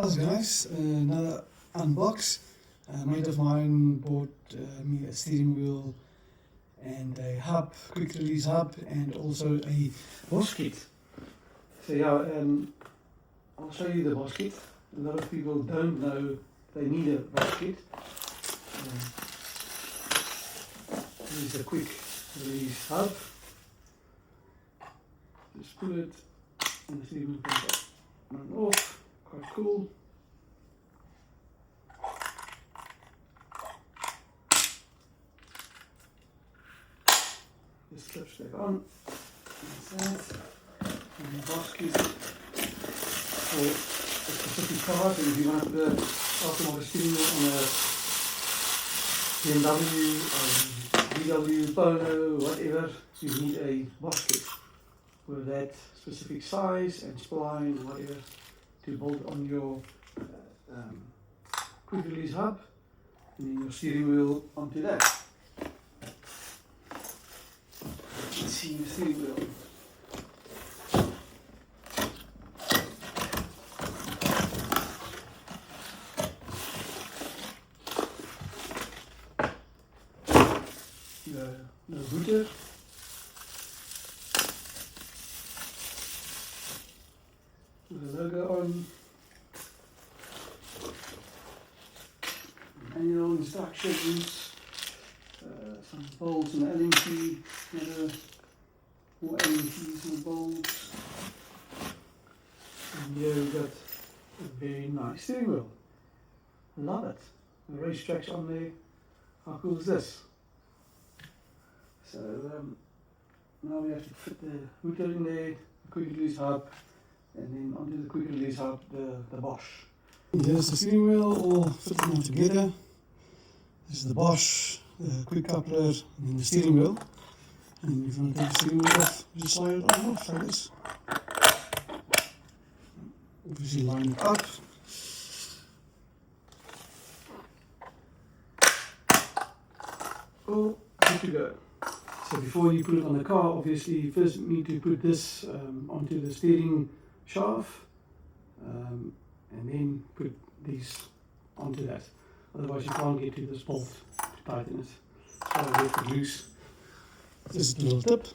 How's it guys, another unbox. A mate of mine bought me a steering wheel and a hub, quick release hub, and also a Bosch kit. So yeah, I'll show you the Bosch kit. A lot of people don't know they need a Bosch kit. This is a quick release hub. Just put it and the steering wheel comes on and off. Quite cool. This clips back on. That's that. And the Bosch kit for a specific car. So if you want to put a aftermarket steering wheel on a BMW, VW, Polo, whatever, you need a Bosch kit with that specific size and spline, whatever, to bolt on your quick release hub and then your steering wheel onto that. Let's see the steering wheel. The router. With the logo on. Manual instructions. Some bolts and Allen key. More Allen keys and bolts. And here we've got a very nice steering wheel. Love it. The racetrack's on there. How cool is this? So now we have to fit the router in there, the quick release hub, and then onto the quick release hub the Bosch. Here's the steering wheel all fitting all together. This is the Bosch, the quick coupler, and then the steering wheel. And if you want to take the steering wheel off, just slide it on off like this. Obviously line it up. Oh, good to go. So before you put it on the car, obviously you first need to put this onto the steering shaft and then put these onto that. Otherwise you can't get to this bolt to tighten it. So I left it loose. Just a little tip.